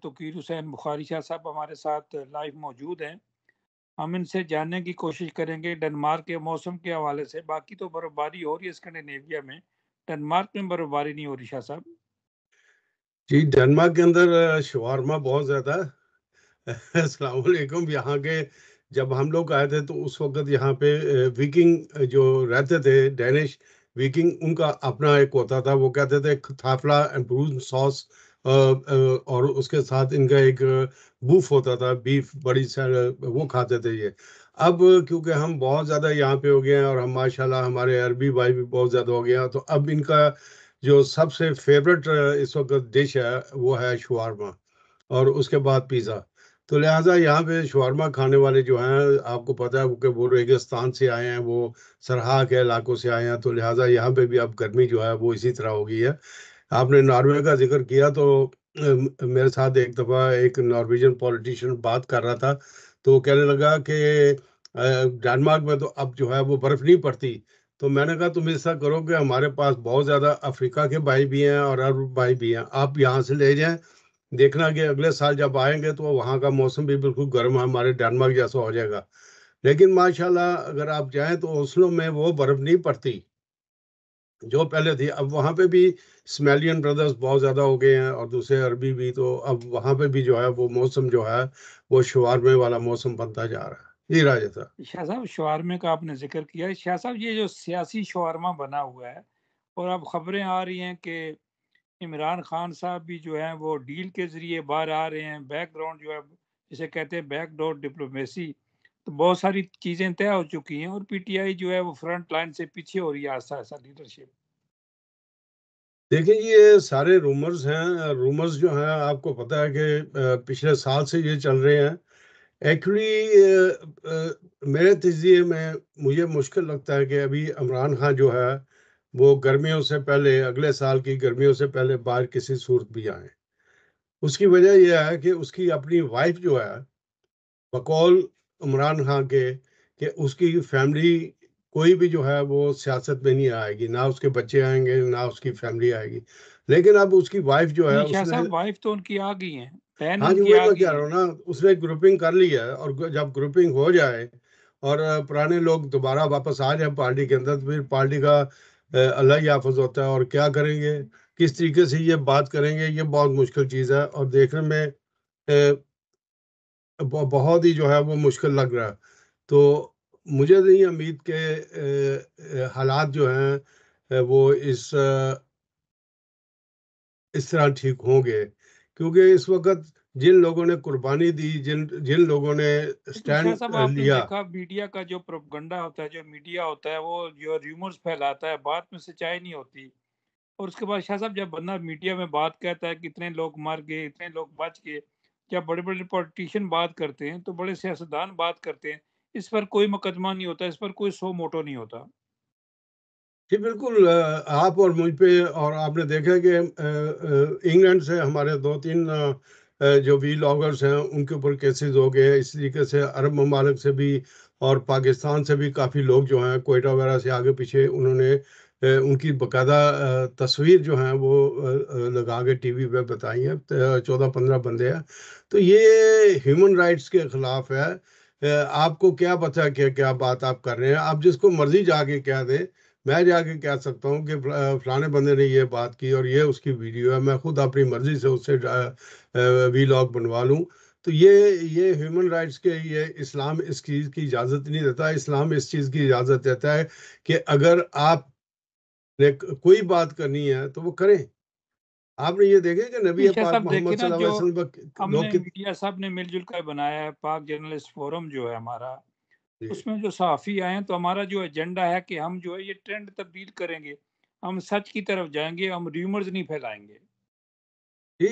توقیر حسین بخاری شاہ صاحب ہمارے ساتھ لائیو موجود ہیں. ہم ان سے جاننے کی کوشش کریں گے ڈنمارک کے موسم کے حوالے سے. باقی تو برفباری ہو رہی ہے اسکینڈینیویا میں، ڈنمارک میں برفباری نہیں ہو رہی شاہ صاحب. جی ڈنمارک کے اندر شوارما بہت زیادہ. السلام علیکم. یہاں کے جب ہم لوگ آئے تھے تو اس وقت یہاں پہ ویکنگ جو رہتے تھے ڈینش ویکنگ، ان کا اپنا ایک ہوتا تھا، وہ کہتے تھے تھافلا برون سوس، اور اس کے ساتھ ان کا ایک بوف ہوتا تھا، بیف بڑی وہ کھاتے تھے یہ. اب کیونکہ ہم بہت زیادہ یہاں پہ ہو گئے ہیں اور ہم ماشاءاللہ ہمارے عربی بھائی بھی بہت زیادہ ہو گئے ہیں، تو اب ان کا جو سب سے فیوریٹ اس وقت ڈش ہے وہ ہے شوارما، اور اس کے بعد پیزا. تو لہٰذا یہاں پہ شوارما کھانے والے جو ہیں، آپ کو پتہ ہے کہ وہ ریگستان سے آئے ہیں، وہ سرحا کے علاقوں سے آئے ہیں، تو لہٰذا یہاں پہ بھی اب گرمی جو ہے وہ اسی طرح ہو گئی ہے. آپ نے ناروے کا ذکر کیا تو میرے ساتھ ایک دفعہ ایک نارویجن پولیٹیشین بات کر رہا تھا، تو وہ کہنے لگا کہ ڈنمارک میں تو اب جو ہے وہ برف نہیں پڑتی. تو میں نے کہا تم ایسا کرو کہ ہمارے پاس بہت زیادہ افریقہ کے بھائی بھی ہیں اور عرب بھائی بھی ہیں، آپ یہاں سے لے جائیں، دیکھنا کہ اگلے سال جب آئیں گے تو وہاں کا موسم بھی بالکل گرم ہمارے ڈنمارک جیسا ہو جائے گا. لیکن ماشاءاللہ اگر آپ جائیں تو اوسلو میں وہ برف نہیں پڑتی جو پہلے تھی. اب وہاں پہ بھی اسمیلین بردرز بہت زیادہ ہو گئے ہیں اور دوسرے عربی بھی، تو اب وہاں پہ بھی جو ہے وہ موسم جو ہے وہ شوارمے والا موسم بنتا جا رہا ہے. جی راجہ صاحب. شاہ صاحب شوارمے کا آپ نے ذکر کیا. شاہ صاحب یہ جو سیاسی شوارما بنا ہوا ہے، اور اب خبریں آ رہی ہیں کہ عمران خان صاحب بھی جو ہیں وہ ڈیل کے ذریعے باہر آ رہے ہیں، بیک گراؤنڈ جو ہے جسے کہتے ہیں بیک ڈور ڈپلومیسی. تو بہت ساری چیزیں طے ہو چکی ہیں اور پی ٹی آئی جو ہے وہ فرنٹ لائن سے پیچھے ہو رہی ہے آہستہ آہستہ لیڈرشپ. دیکھیں یہ سارے رومرز ہیں. رومرز جو ہیں آپ کو پتہ ہے کہ پچھلے سال سے یہ چل رہے ہیں. ایکچولی میرے تجزیے میں مجھے مشکل لگتا ہے کہ ابھی عمران خان جو ہے وہ گرمیوں سے پہلے، اگلے سال کی گرمیوں سے پہلے باہر کسی صورت بھی آئیں. اس کی وجہ یہ ہے کہ اس کی اپنی وائف جو ہے بقول عمران خان کے، کہ اس کی فیملی کوئی بھی جو ہے وہ سیاست میں نہیں آئے گی، نہ اس کے بچے آئیں گے نہ اس کی فیملی آئے گی. لیکن اب اس کی وائف جو ہے نہیں اس شاہ نے، صاحب وائف تو ان کی آ گئی ہیں، بہن ہاں ان جی کی وہی آ میں گئی کہہ رہا ہیں. ہوں نا، اس نے گروپنگ کر لی ہے، اور جب گروپنگ ہو جائے اور پرانے لوگ دوبارہ واپس آ جائیں پارٹی کے اندر، تو پھر پارٹی کا اللہ ہی حافظ ہوتا ہے. اور کیا کریں گے، کس طریقے سے یہ بات کریں گے، یہ بہت مشکل چیز ہے اور دیکھنے میں بہت ہی جو ہے وہ مشکل لگ رہا ہے. تو مجھے نہیں امید کہ حالات جو ہیں وہ اس طرح ٹھیک ہوں گے، کیونکہ اس وقت جن لوگوں نے قربانی دی، جن لوگوں نے لیکن شاہ سٹینڈ صاحب آپ نے لیا. دیکھا میڈیا کا جو پروپگنڈا ہوتا ہے، جو میڈیا ہوتا ہے، وہ جو ریومرز پھیلاتا ہے، بات میں سچائی نہیں ہوتی. اور اس کے بعد شاہ صاحب جب بندہ میڈیا میں بات کہتا ہے کہ اتنے لوگ مر گئے، اتنے لوگ بچ گئے، جب بڑے بڑے پولیٹیشین بات کرتے ہیں تو بڑے سیاستدان بات کرتے ہیں، اس پر کوئی مقدمہ نہیں ہوتا، اس پر کوئی سو موٹو نہیں ہوتا. جی بالکل. آپ اور مجھ پہ، اور آپ نے دیکھا کہ انگلینڈ سے ہمارے 2-3 جو وی لاگرز ہیں ان کے اوپر کیسز ہو گئے. اس طریقے سے عرب ممالک سے بھی اور پاکستان سے بھی کافی لوگ جو ہیں کوئٹہ وغیرہ سے آگے پیچھے، انہوں نے ان کی باقاعدہ تصویر جو ہیں وہ لگا کے ٹی وی پہ بتائی ہیں. 14-15 بندے ہیں. تو یہ ہیومن رائٹس کے خلاف ہے. آپ کو کیا پتہ کہ کیا بات آپ کر رہے ہیں، آپ جس کو مرضی جا کے کہہ دیں. میں جا کے کہہ سکتا ہوں کہ فلانے بندے نے یہ بات کی اور یہ اس کی ویڈیو ہے، میں خود اپنی مرضی سے اس سے وی لاگ بنوا لوں. تو یہ ہیومن رائٹس کے، یہ اسلام اس چیز کی اجازت نہیں دیتا. اسلام اس چیز کی اجازت دیتا ہے کہ اگر آپ نے کوئی بات کرنی ہے تو وہ کریں. آپ نے یہ دیکھیں کہ نبی شاہ پاک صاحب دیکھیں محمد نا، صلی اللہ جو علیہ وسلم ہم لوگ نے میڈیا صاحب نے مل جل کر بنایا ہے، پاک جرنلسٹ فورم جو ہے ہمارا، اس میں جو صحافی آئے ہیں، تو ہمارا جو ایجنڈا ہے کہ ہم جو ہے یہ ٹرینڈ تبدیل کریں گے، ہم سچ کی طرف جائیں گے، ہم ریومرز نہیں پھیلائیں گے. جی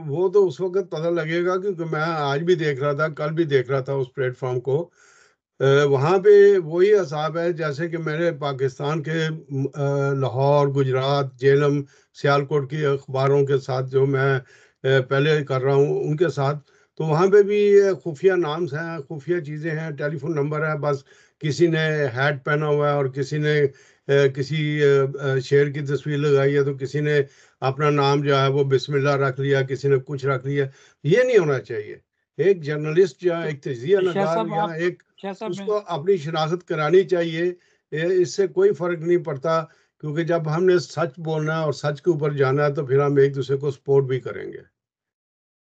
وہ تو اس وقت پتہ لگے گا، کیونکہ میں آج بھی دیکھ رہا تھا، کل بھی دیکھ رہا تھا اس پلیٹ فارم کو. وہاں پہ وہی حساب ہے جیسے کہ میرے پاکستان کے لاہور، گجرات، جیلم، سیالکوٹ کی اخباروں کے ساتھ جو میں پہلے کر رہا ہوں ان کے ساتھ، تو وہاں پہ بھی خفیہ نامز ہیں، خفیہ چیزیں ہیں، ٹیلی فون نمبر ہے. بس کسی نے ہیٹ پہنا ہوا ہے اور کسی نے کسی شیر کی تصویر لگائی ہے، تو کسی نے اپنا نام جو ہے وہ بسم اللہ رکھ لیا، کسی نے کچھ رکھ لیا. یہ نہیں ہونا چاہیے. ایک جرنلسٹ یا تو ایک تجزیہ شاہ نگار صاحب یا آپ ایک شاہ صاحب اس میں کو اپنی شناخت کرانی چاہیے. اس سے کوئی فرق نہیں پڑتا، کیونکہ جب ہم نے سچ بولنا ہے اور سچ کے اوپر جانا ہے تو پھر ہم ایک دوسرے کو سپورٹ بھی کریں گے.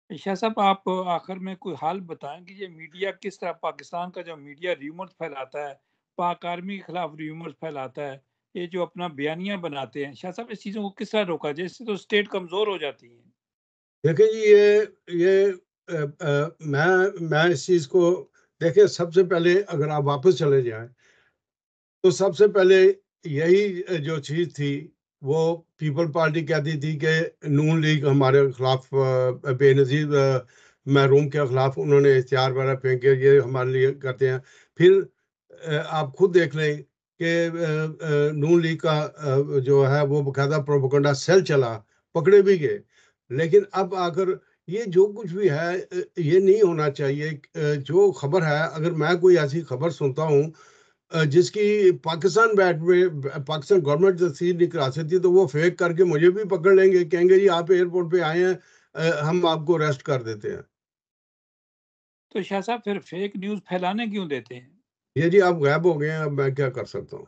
شاہ صاحب آپ آخر میں کوئی حال بتائیں کہ یہ میڈیا کس طرح، پاکستان کا جو میڈیا ریومرز پھیلاتا ہے، پاک آرمی کے خلاف ریومرز پھیلاتا ہے، یہ جو اپنا بیانیاں بناتے ہیں، شاہ صاحب اس چیزوں کو کس طرح روکا جائے؟ اس سے تو اسٹیٹ کمزور ہو جاتی ہے. دیکھیں جی، یہ میں اس چیز کو دیکھیں. سب سے پہلے اگر آپ واپس چلے جائیں تو سب سے پہلے یہی جو چیز تھی وہ پیپل پارٹی کہتی تھی کہ نون لیگ ہمارے خلاف بے نظیر محروم کے خلاف انہوں نے اشتہار وغیرہ پھینکے، یہ ہمارے لیے کرتے ہیں. پھر آپ خود دیکھ لیں کہ نون لیگ کا جو ہے وہ باقاعدہ پروپیگنڈا سیل چلا، پکڑے بھی گئے. لیکن اب آ کر یہ جو کچھ بھی ہے یہ نہیں ہونا چاہیے. جو خبر ہے، اگر میں کوئی ایسی خبر سنتا ہوں جس کی پاکستان پاکستان گورنمنٹ تصدیق نہیں کرا سکتی، تو وہ فیک کر کے مجھے بھی پکڑ لیں گے، کہیں گے جی آپ ایئرپورٹ پہ آئے ہیں، ہم آپ کو اریسٹ کر دیتے ہیں. تو شاہ صاحب پھر فیک نیوز پھیلانے کیوں دیتے ہیں؟ یہ جی آپ غائب ہو گئے ہیں، اب میں کیا کر سکتا ہوں.